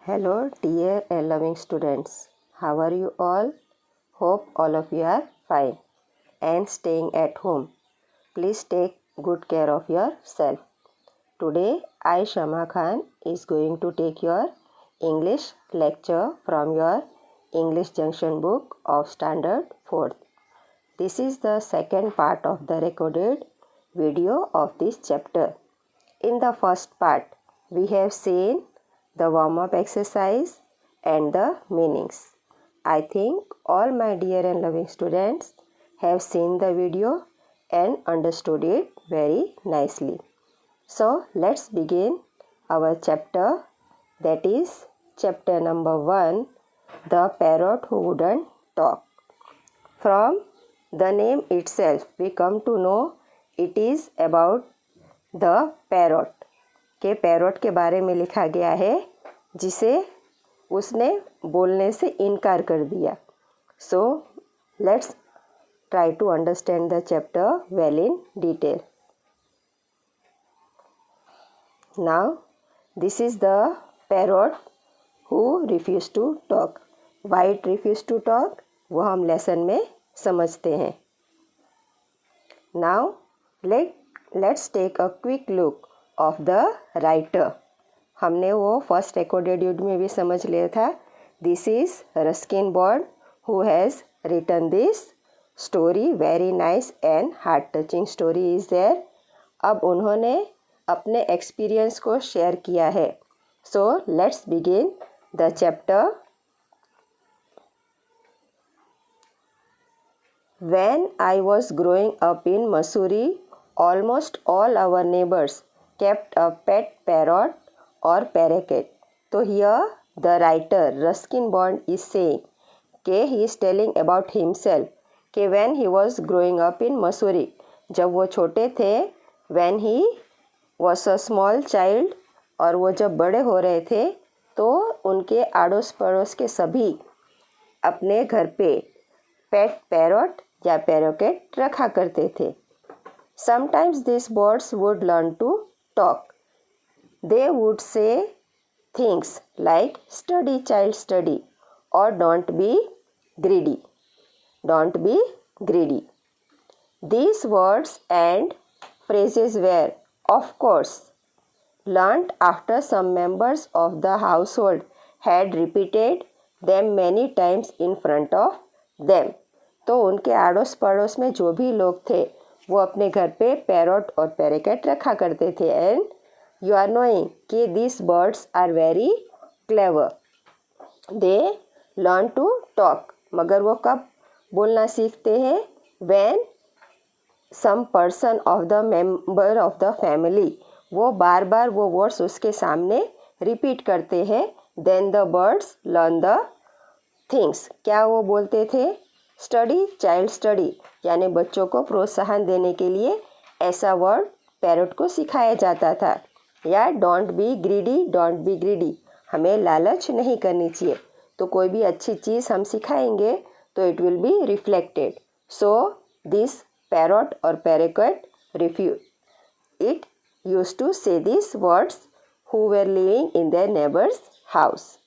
Hello, dear and loving students. How are you all? Hope all of you are fine and staying at home. Please take good care of yourself. Today, I, Shama Khan, is going to take your English lecture from your English Junction book of Standard 4th. This is the second part of the recorded video of this chapter. In the first part, we have seen the warm-up exercise and the meanings. I think all my dear and loving students have seen the video and understood it very nicely. So let's begin our chapter, that is chapter number 1, The Parrot Who Wouldn't Talk. From the name itself, we come to know it is about the parrot. के parrot के बारे में लिखा गया है जिसे उसने बोलने से इनकार कर दिया. So let's try to understand the chapter well in detail. Now this is the parrot who refuse to talk. Why it refuse to talk वो हम लेसन में समझते हैं. Now let's take a quick look of the writer. हमने वो first recorded you'd में भी समझ लिया था. This is Ruskin Bond who has written this story. Very nice and heart touching story is there. अब उन्होंने अपने एक्सपीरियंस को शेयर किया है. So let's begin the chapter. When I was growing up in Missouri, almost all our neighbors kept a pet parrot or parakeet. So here the writer Ruskin Bond is saying कि he is telling about himself कि when he was growing up in Missouri, जब वो छोटे थे, when he was a small child, और वो जब बड़े हो रहे थे तो उनके आड़ोस पड़ोस के सभी अपने घर पे पेट पैरट या पैरोकेट रखा करते थे. Sometimes these birds would learn to talk. They would say things like study child study or don't be greedy. Don't be greedy. These words and phrases were, of course, learnt after some members of the household had repeated them many times in front of them. तो उनके आड़ोस पड़ोस में जो भी लोग थे वो अपने घर पे पैरट और पैराकेट रखा करते थे. एंड यू आर नोइंग कि this birds are very clever. They learn to talk. मगर वो कब बोलना सीखते हैं? When some person of the member of the family वो बार बार वो वर्ड्स उसके सामने रिपीट करते हैं. Then the birds learn the things. क्या वो बोलते थे? स्टडी चाइल्ड स्टडी, यानी बच्चों को प्रोत्साहन देने के लिए ऐसा वर्ड पैरट को सिखाया जाता था. या don't be greedy. Don't be greedy, हमें लालच नहीं करनी चाहिए. तो कोई भी अच्छी चीज़ हम सिखाएंगे तो it will be reflected. So this parrot और parakeet refuse it use to say this words who were living in their neighbours house.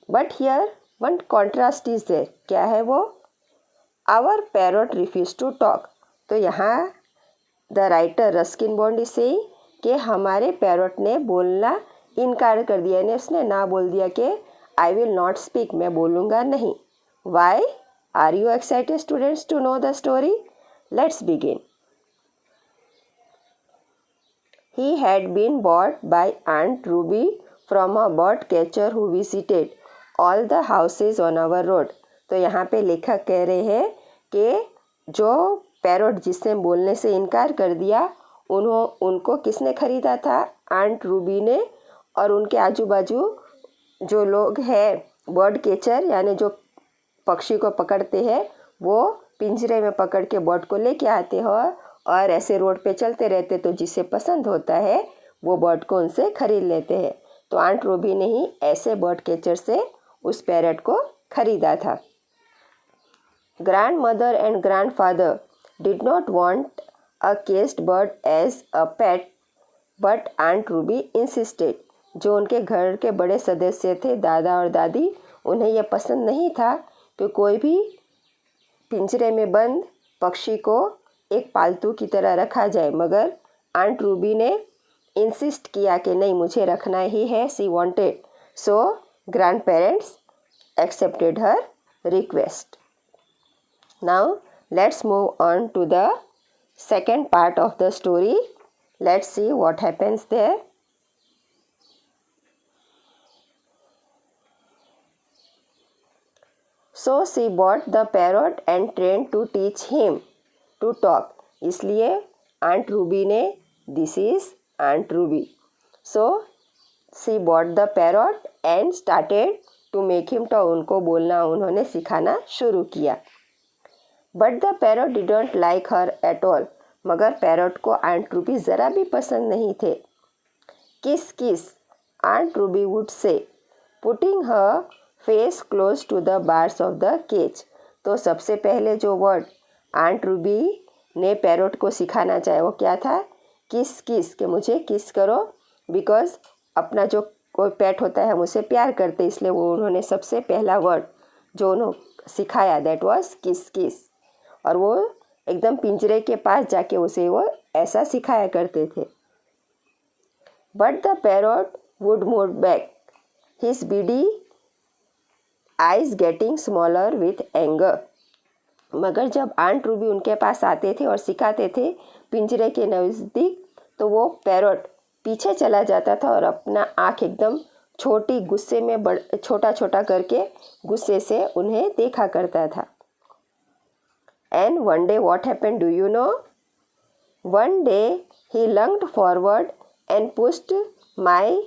But here one contrast is there. क्या है वो? Our parrot refuse to talk. तो यहाँ the writer Ruskin Bond is saying कि हमारे parrot ने बोलना इनकार कर दिया, यानी उसने ना बोल दिया कि आई विल नॉट स्पीक, मैं बोलूँगा नहीं. Why are you excited students to know the story? Let's begin. He had been bought by Aunt Ruby from a bird catcher who visited all the houses on our road. तो यहाँ पे लेखक कह रहे हैं कि जो पैरट जिसने बोलने से इनकार कर दिया उनको किसने ख़रीदा था? आंट रूबी ने. और उनके आजू बाजू जो लोग हैं बर्ड कैचर, यानी जो पक्षी को पकड़ते हैं, वो पिंजरे में पकड़ के बर्ड को लेके आते हैं और ऐसे रोड पे चलते रहते. तो जिसे पसंद होता है वो बर्ड को उनसे ख़रीद लेते हैं. तो आंट रूबी ने ही ऐसे बर्ड कैचर से उस पैरट को ख़रीदा था. Grandmother and grandfather did not want a caged bird as a pet, but Aunt Ruby insisted. जो उनके घर के बड़े सदस्य थे, दादा और दादी, उन्हें यह पसंद नहीं था कि कोई भी पिंजरे में बंद पक्षी को एक पालतू की तरह रखा जाए। मगर आंट रूबी ने इंसिस्ट किया कि नहीं, मुझे रखना ही है। She wanted, so grandparents accepted her request. Now let's move on to the second part of the story. Let's see what happens there. So she bought the parrot and trained to teach him to talk. इसलिए aunt Ruby ने, this is Aunt Ruby. So she bought the parrot and started to make him talk. उनको बोलना उन्होंने सिखाना शुरू किया. But the parrot didn't like her at all. मगर parrot को आंट रूबी ज़रा भी पसंद नहीं थे. Kiss kiss, aunt Ruby would say, putting her face close to the bars of the cage. तो सबसे पहले जो वर्ड आंट रूबी ने पैरट को सिखाना चाहे वो क्या था? किस किस, कि मुझे किस करो. बिकॉज अपना जो कोई पेट होता है हम उसे प्यार करते, इसलिए वो उन्होंने सबसे पहला वर्ड जो उन्होंने सिखाया दैट वाज किस किस. और वो एकदम पिंजरे के पास जाके उसे वो ऐसा सिखाया करते थे. But the parrot would move back, his beady eyes getting smaller with anger. मगर जब आंट रूबी उनके पास आते थे और सिखाते थे पिंजरे के नज़दीक, तो वो पैरट पीछे चला जाता था और अपना आँख एकदम छोटी गुस्से में छोटा छोटा करके गुस्से से उन्हें देखा करता था. And one day what happened do you know? One day he lunged forward and pushed my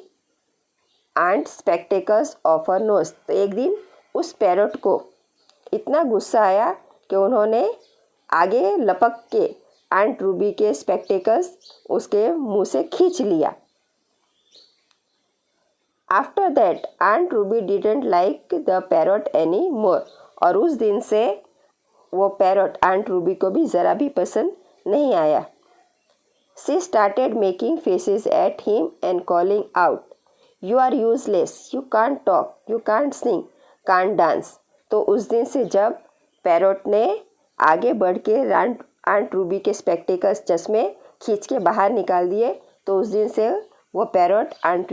aunt spectacles off her nose. तो एक दिन उस पैरट को इतना गुस्सा आया कि उन्होंने आगे लपक के आंट रूबी के स्पेक्टेकल्स उसके मुंह से खींच लिया. After that aunt Ruby didn't like the parrot any more. और उस दिन से वो पैरट आंट रूबी को भी ज़रा भी पसंद नहीं आया. She started making faces at him and calling out, you are useless, you can't talk, you can't sing, can't dance. तो उस दिन से जब पैरट ने आगे बढ़ के आंट रूबी के स्पेक्टेकल्स चश्मे खींच के बाहर निकाल दिए, तो उस दिन से वो पैरट आंट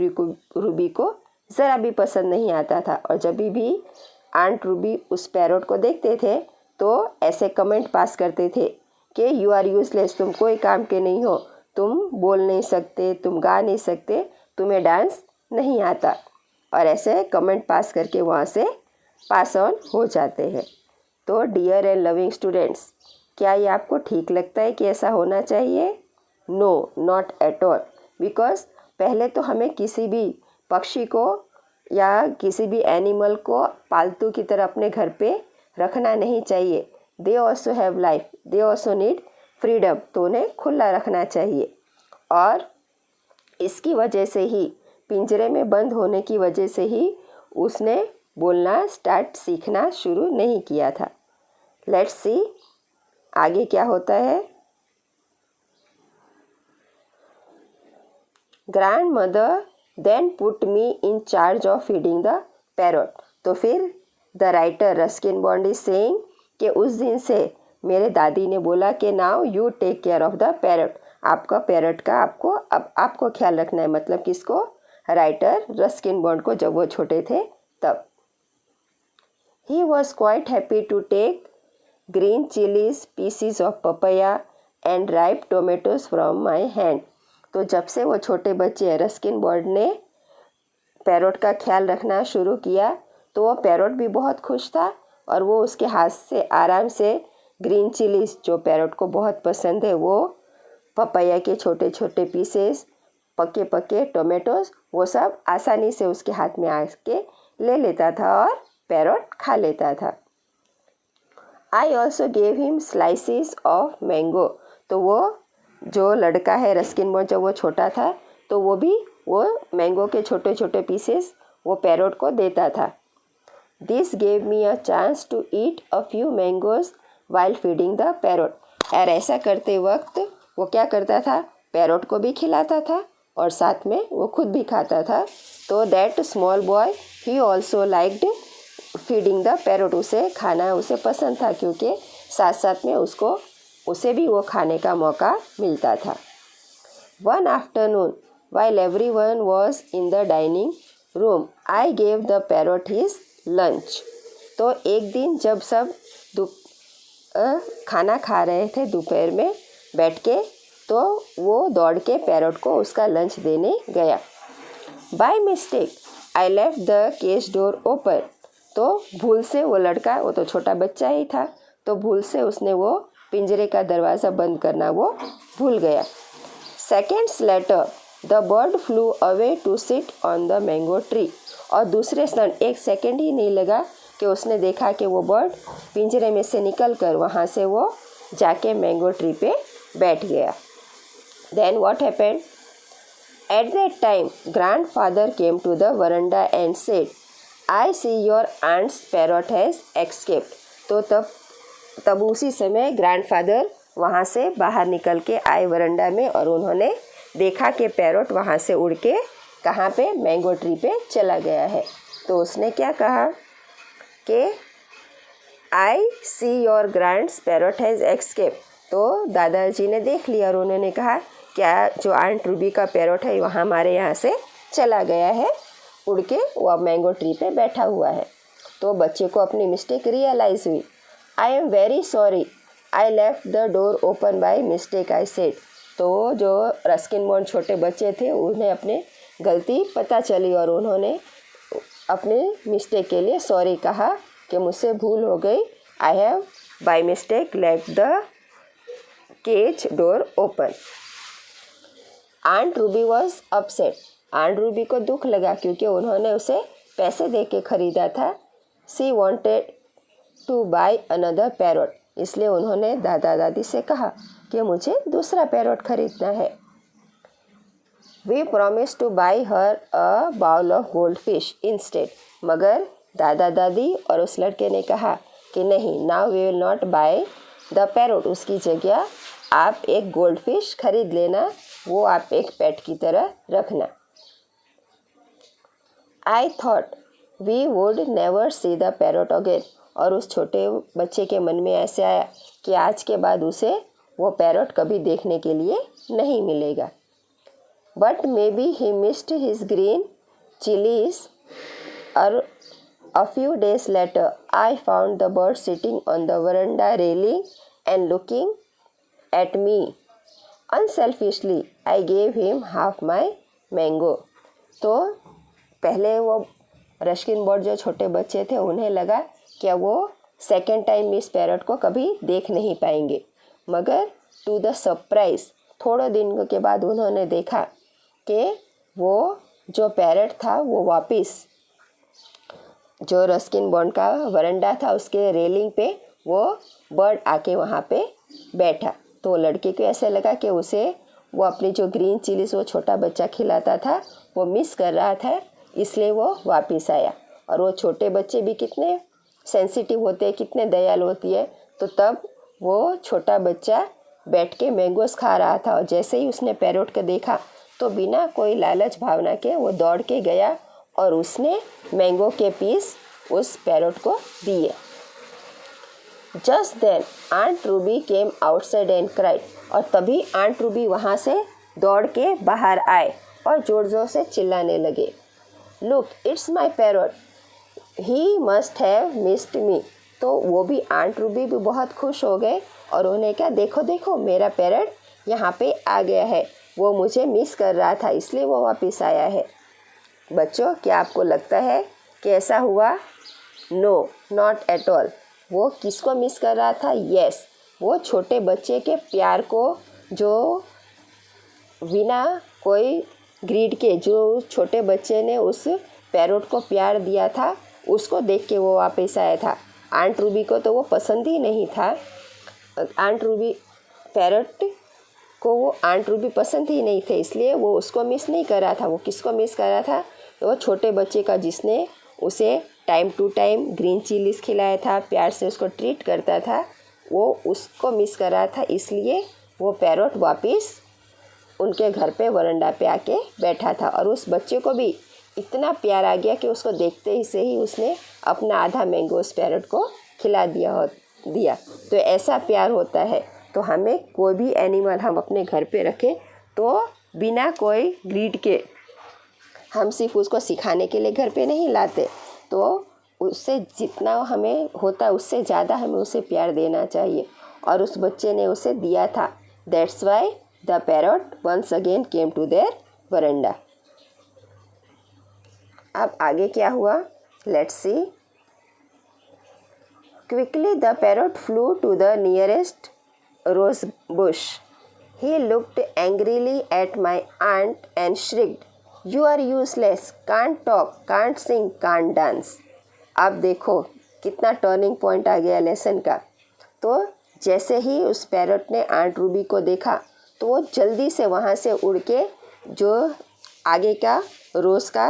रूबी को ज़रा भी पसंद नहीं आता था. और जब भी आंट रूबी उस पैरट को देखते थे तो ऐसे कमेंट पास करते थे कि यू आर यूजलेस, तुम कोई काम के नहीं हो, तुम बोल नहीं सकते, तुम गा नहीं सकते, तुम्हें डांस नहीं आता. और ऐसे कमेंट पास करके वहाँ से पास ऑन हो जाते हैं. तो डियर एंड लविंग स्टूडेंट्स, क्या ये आपको ठीक लगता है कि ऐसा होना चाहिए? No, not at all. Because पहले तो हमें किसी भी पक्षी को या किसी भी एनिमल को पालतू की तरह अपने घर पे रखना नहीं चाहिए. They also have life, they also need freedom. तो उन्हें खुला रखना चाहिए. और इसकी वजह से ही, पिंजरे में बंद होने की वजह से ही उसने बोलना सीखना शुरू नहीं किया था. लेट्स सी आगे क्या होता है. Grandmother then put me in charge of feeding the parrot. तो फिर the writer Ruskin Bond is saying कि उस दिन से मेरे दादी ने बोला कि now you take care of the parrot. आपका पैरट का आपको ख्याल रखना है. मतलब किसको? राइटर रस्किन बॉन्ड को, जब वो छोटे थे तब. He was quite happy to take green chilies, pieces of papaya and ripe tomatoes from my hand. तो जब से वो छोटे बच्चे रस्किन बर्ड ने पैरट का ख्याल रखना शुरू किया, तो वो पैरट भी बहुत खुश था और वो उसके हाथ से आराम से ग्रीन चिलीज, जो पैरट को बहुत पसंद है, वो पपाया के छोटे छोटे पीसेस, पके पके टोमेटोज, वो सब आसानी से उसके हाथ में आके ले लेता था और पैरट खा लेता था. I also gave him slices of mango. तो वो जो लड़का है रस्किन बॉन्ड, जब वो छोटा था तो वो भी वो मैंगो के छोटे छोटे पीसेस वो पैरट को देता था. This gave me a chance to eat a few mangoes while feeding the parrot. और ऐसा करते वक्त वो क्या करता था? पैरट को भी खिलाता था और साथ में वो खुद भी खाता था। तो that small boy he also liked feeding the parrot, उसे खाना उसे पसंद था क्योंकि साथ साथ में उसे भी वो खाने का मौका मिलता था। One afternoon while everyone was in the dining room, I gave the parrot his lunch. तो एक दिन जब सब खाना खा रहे थे दोपहर में बैठ के, तो वो दौड़ के पैरोट को उसका लंच देने गया। By mistake I left the cage door open, तो भूल से वो लड़का, वो तो छोटा बच्चा ही था, तो भूल से उसने वो पिंजरे का दरवाज़ा बंद करना वो भूल गया। Seconds later the bird flew away to sit on the mango tree, और दूसरे क्षण, एक सेकेंड ही नहीं लगा कि उसने देखा कि वो बर्ड पिंजरे में से निकल कर वहाँ से वो जाके मैंगो ट्री पे बैठ गया। Then what happened? At that time grandfather came to the veranda and said, I see your aunt's parrot has escaped. तो तब उसी समय ग्रैंडफादर वहाँ से बाहर निकल के आए वरंडा में, और उन्होंने देखा कि पैरोट वहाँ से उड़ के कहाँ पे, मैंगो ट्री पे चला गया है। तो उसने क्या कहा कि I see your grand's parrot has escape. तो दादाजी ने देख लिया और उन्होंने कहा क्या जो आंट रूबी का पैरोट है वहाँ हमारे यहाँ से चला गया है, उड़ के वो अब मैंगो ट्री पे बैठा हुआ है। तो बच्चे को अपनी मिस्टेक रियलाइज़ हुई। I am very sorry, I left the door open by mistake, I said. तो जो रस्किन बॉन्ड छोटे बच्चे थे उन्हें अपने गलती पता चली और उन्होंने अपने मिस्टेक के लिए सॉरी कहा कि मुझसे भूल हो गई, I have by mistake left the cage door open. Aunt Ruby was upset, aunt Ruby को दुख लगा क्योंकि उन्होंने उसे पैसे दे के ख़रीदा था। She wanted to buy another parrot, इसलिए उन्होंने दादा दादी से कहा कि मुझे दूसरा पैरोट खरीदना है। We promise to buy her a bowl of goldfish instead, मगर दादा दादी और उस लड़के ने कहा कि नहीं, now we will not buy the parrot, उसकी जगह आप एक गोल्ड फिश खरीद लेना, वो आप एक पेट की तरह रखना। I thought we would never see the parrot again, और उस छोटे बच्चे के मन में ऐसे आया कि आज के बाद उसे वो पैरोट कभी देखने के लिए नहीं मिलेगा। But may be he missed his green chillies, और a few days later I found the bird sitting on the veranda railing and looking at me. Unselfishly I gave him half my mango. तो पहले वो Ruskin bird जो छोटे बच्चे थे उन्हें लगा कि वो सेकेंड टाइम इस पैरट को कभी देख नहीं पाएंगे, मगर टू द सरप्राइज थोड़े दिन के बाद उन्होंने देखा कि वो जो पैरट था वो वापस जो रस्किन बॉन्ड का वरंडा था उसके रेलिंग पे वो बर्ड आके वहाँ पे बैठा। तो लड़के को ऐसे लगा कि उसे वो अपनी जो ग्रीन चिलीज वो छोटा बच्चा खिलाता था वो मिस कर रहा था, इसलिए वो वापस आया। और वो छोटे बच्चे भी कितने सेंसिटिव होते हैं, कितने दयालु होती है। तो तब वो छोटा बच्चा बैठ के मैंगोस खा रहा था और जैसे ही उसने पैरोट को देखा तो बिना कोई लालच भावना के वो दौड़ के गया और उसने मैंगो के पीस उस पैरोट को दिए। Just then aunt Ruby came outside and cried, और तभी आंट रूबी वहाँ से दौड़ के बाहर आए और जोर जोर से चिल्लाने लगे, look it's my parrot, he must have missed मी। तो वो भी आंट रूबी भी बहुत खुश हो गए और उन्हें कहा, देखो देखो मेरा पैरट यहाँ पे आ गया है, वो मुझे मिस कर रहा था इसलिए वो वापस आया है। बच्चों, क्या आपको लगता है कि ऐसा हुआ? No, not at all. वो किसको मिस कर रहा था? यस, वो छोटे बच्चे के प्यार को, जो बिना कोई ग्रीड के जो छोटे बच्चे ने उस पैरोट को प्यार दिया था उसको देख के वो वापस आया था। आंट रूबी को तो वो पसंद ही नहीं था, आंट रूबी पैरोट को वो आंट रूबी पसंद ही नहीं थे, इसलिए वो उसको मिस नहीं कर रहा था। वो किसको मिस कर रहा था? वो छोटे बच्चे का जिसने उसे time to time green chillies खिलाया था, प्यार से उसको ट्रीट करता था, वो उसको मिस कर रहा था, इसलिए वो पैरोट वापस उनके घर पे वरांडा पे आके बैठा था और उस बच्चे को भी इतना प्यार आ गया कि उसको देखते ही से ही उसने अपना आधा मैंगो उस पैरट को खिला दिया। तो ऐसा प्यार होता है। तो हमें कोई भी एनिमल हम अपने घर पे रखें तो बिना कोई ग्रीड के, हम सिर्फ उसको सिखाने के लिए घर पे नहीं लाते, तो उससे जितना हमें होता है उससे ज़्यादा हमें उसे प्यार देना चाहिए। और उस बच्चे ने उसे दिया था। That's why the parrot once again came to their veranda. अब आगे क्या हुआ, let's see. Quickly the parrot flew to the nearest rose bush. He looked angrily at my aunt and shrieked, "You are useless, can't talk, can't sing, can't dance." अब देखो कितना turning point आ गया lesson का। तो जैसे ही उस parrot ने aunt Ruby को देखा तो वो जल्दी से वहाँ से उड़ के जो आगे का रोज़ का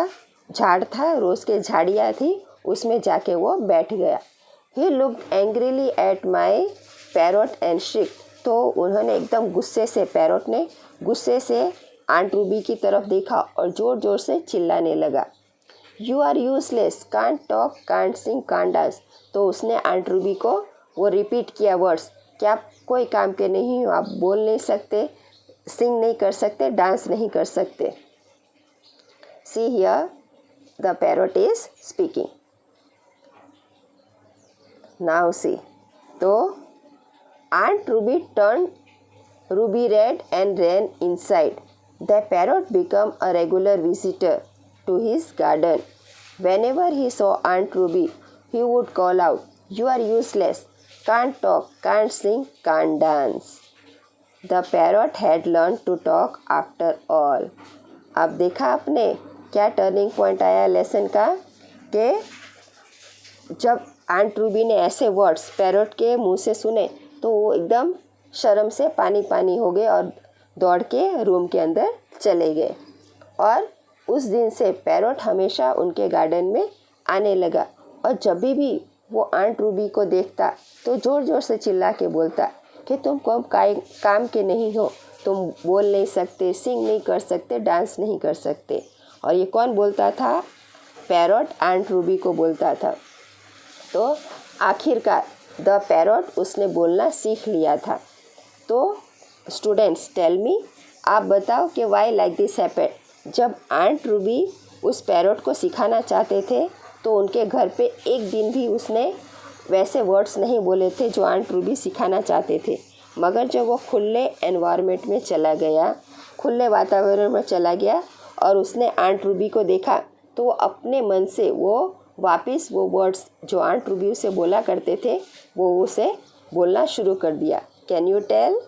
झाड़ था, रोज़ के झाड़ियाँ थी, उसमें जाके वो बैठ गया। He looked angrily at my parrot and shrieked. तो उन्होंने एकदम गुस्से से, पैरट ने गुस्से से आंट रूबी की तरफ देखा और ज़ोर ज़ोर से चिल्लाने लगा, "you are useless, can't talk, can't sing, can't dance." तो उसने आंट रूबी को वो रिपीट किया वर्ड्स कि आप कोई काम के नहीं हो, आप बोल नहीं सकते, सिंग नहीं कर सकते, डांस नहीं कर सकते। See here the parrot is speaking. Now see. तो Aunt Ruby turned ruby red and ran inside. The parrot became a regular visitor to his garden. Whenever he saw Aunt Ruby, he would call out, "You are useless, can't talk, can't sing, can't dance." The parrot had learned to talk after all. अब देखा आपने क्या turning point आया lesson का, कि जब aunt Ruby ने ऐसे वर्ड्स पैरट के मुंह से सुने तो वो एकदम शर्म से पानी पानी हो गए और दौड़ के रूम के अंदर चले गए। और उस दिन से पैरट हमेशा उनके गार्डन में आने लगा और जब भी वो आंट रूबी को देखता तो ज़ोर ज़ोर से चिल्ला के बोलता कि तुम काम के नहीं हो, तुम बोल नहीं सकते, सिंग नहीं कर सकते, डांस नहीं कर सकते। और ये कौन बोलता था? पैरट आंट रूबी को बोलता था। तो आखिरकार द पैरट उसने बोलना सीख लिया था। तो स्टूडेंट्स टेल मी, आप बताओ कि वाई लाइक दिस हैपेंड। जब आंट रूबी उस पैरट को सिखाना चाहते थे तो उनके घर पे एक दिन भी उसने वैसे वर्ड्स नहीं बोले थे जो आंट रूबी सिखाना चाहते थे। मगर जब वो खुले एनवायरनमेंट में चला गया, खुले वातावरण में चला गया और उसने आंट रूबी को देखा तो वो अपने मन से वो वापस वो वर्ड्स जो आंट रूबी उसे बोला करते थे वो उसे बोलना शुरू कर दिया। Can you tell?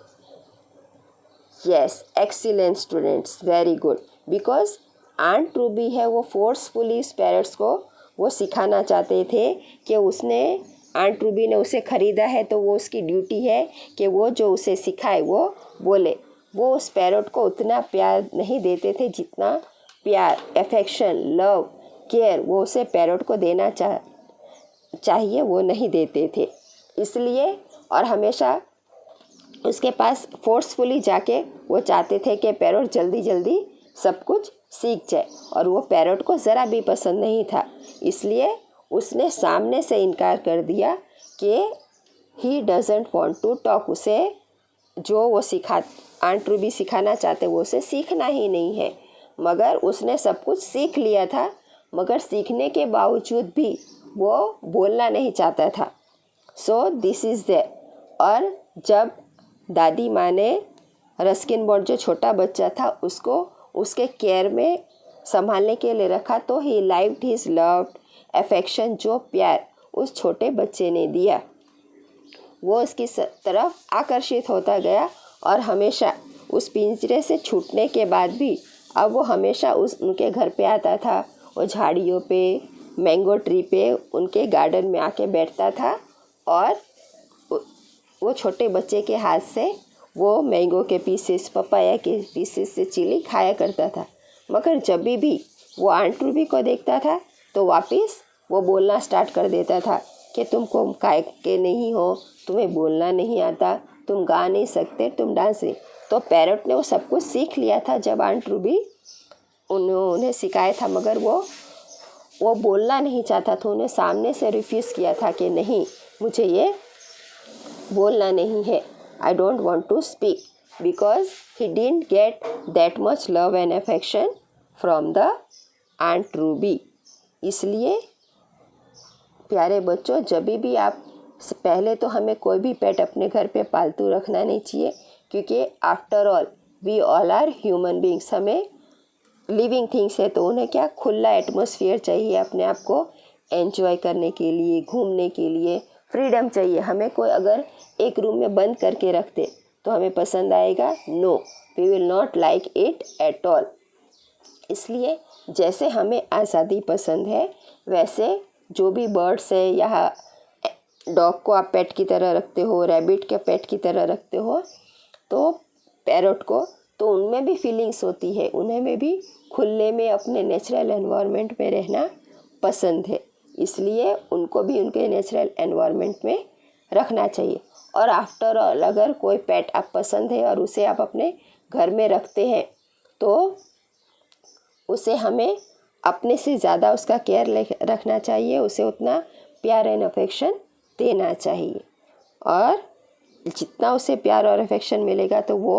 Yes, excellent students, very good. Because aunt Ruby है वो फोर्सफुली पैरट्स को वो सिखाना चाहते थे कि उसने, आंट रूबी ने उसे ख़रीदा है तो वो उसकी ड्यूटी है कि वो जो उसे सिखाए वो बोले। वो उस पैरट को उतना प्यार नहीं देते थे जितना प्यार, एफेक्शन, लव, केयर वो उसे पैरट को देना चाहिए वो नहीं देते थे। इसलिए और हमेशा उसके पास फोर्सफुली जाके वो चाहते थे कि पैरट जल्दी जल्दी सब कुछ सीख जाए और वो पैरट को ज़रा भी पसंद नहीं था। इसलिए उसने सामने से इनकार कर दिया कि he doesn't want to talk. उसे जो वो आंट रूबी सिखाना चाहते वो उसे सीखना ही नहीं है। मगर उसने सब कुछ सीख लिया था, मगर सीखने के बावजूद भी वो बोलना नहीं चाहता था। So this is there. और जब दादी माँ ने रस्किन बॉन्ड जो छोटा बच्चा था उसको उसके केयर में संभालने के लिए रखा तो ही लाइव्ड हिज लव एफेक्शन, जो प्यार उस छोटे बच्चे ने दिया वो उसकी तरफ आकर्षित होता गया। और हमेशा उस पिंजरे से छूटने के बाद भी अब वो हमेशा उनके घर पे आता था, वो झाड़ियों पे, मैंगो ट्री पे, उनके गार्डन में आके बैठता था और वो छोटे बच्चे के हाथ से वो मैंगो के पीसेस, पपाया के पीसेस से चिली खाया करता था। मगर जब भी वो आंट रूबी को देखता था तो वापस वो बोलना स्टार्ट कर देता था कि तुमको काय के नहीं हो, तुम्हें बोलना नहीं आता, तुम गा नहीं सकते, तुम डांस नहीं। तो पैरट ने वो सब कुछ सीख लिया था जब आंट रूबी उन्हें सिखाया था, मगर वो बोलना नहीं चाहता था। उन्हें सामने से रिफ्यूज़ किया था कि नहीं, मुझे ये बोलना नहीं है, I don't want to speak, because he didn't get that much love and affection from the aunt Ruby. इसलिए प्यारे बच्चों, जब भी आप, पहले तो हमें कोई भी पेट अपने घर पे पालतू रखना नहीं चाहिए, क्योंकि after all we all are human beings, हमें लिविंग थिंग्स है, तो उन्हें क्या खुला एटमॉस्फेयर चाहिए अपने आप को एंजॉय करने के लिए, घूमने के लिए फ्रीडम चाहिए। हमें कोई अगर एक रूम में बंद करके रख दे तो हमें पसंद आएगा? No, we will not like it at all. इसलिए जैसे हमें आज़ादी पसंद है, वैसे जो भी बर्ड्स है या डॉग को आप पेट की तरह रखते हो, रैबिट के पेट की तरह रखते हो, तो पैरट को, तो उनमें भी फीलिंग्स होती है, उन्हें में भी खुले में अपने नेचुरल एनवायरनमेंट में रहना पसंद है। इसलिए उनको भी उनके नेचुरल एनवायरनमेंट में रखना चाहिए। और आफ्टर ऑल अगर कोई पेट आप पसंद है और उसे आप अपने घर में रखते हैं, तो उसे हमें अपने से ज़्यादा उसका केयर रखना चाहिए, उसे उतना प्यार एंड अफेक्शन देना चाहिए। और जितना उसे प्यार और अफेक्शन मिलेगा तो वो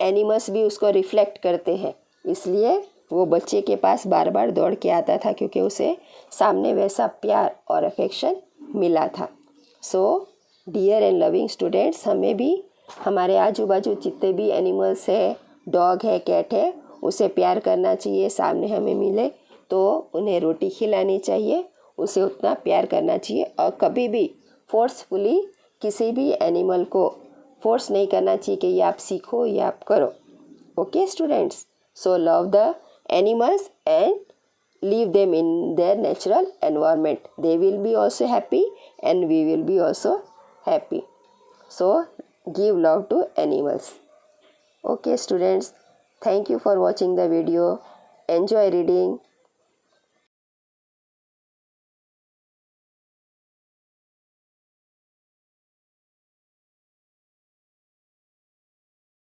एनिमल्स भी उसको रिफ्लेक्ट करते हैं। इसलिए वो बच्चे के पास बार बार दौड़ के आता था, क्योंकि उसे सामने वैसा प्यार और अफेक्शन मिला था। So dear and loving students, हमें भी हमारे आजू बाजू जितने भी एनिमल्स है, डॉग है, कैट है, उसे प्यार करना चाहिए। सामने हमें मिले तो उन्हें रोटी खिलानी चाहिए, उसे उतना प्यार करना चाहिए। और कभी भी फोर्सफुली किसी भी एनिमल को फोर्स नहीं करना चाहिए कि ये आप सीखो या आप करो। Okay students, so love the animals and leave them in their natural environment. They will be also happy and we will be also happy. So give love to animals. Okay students, thank you for watching the video. Enjoy reading.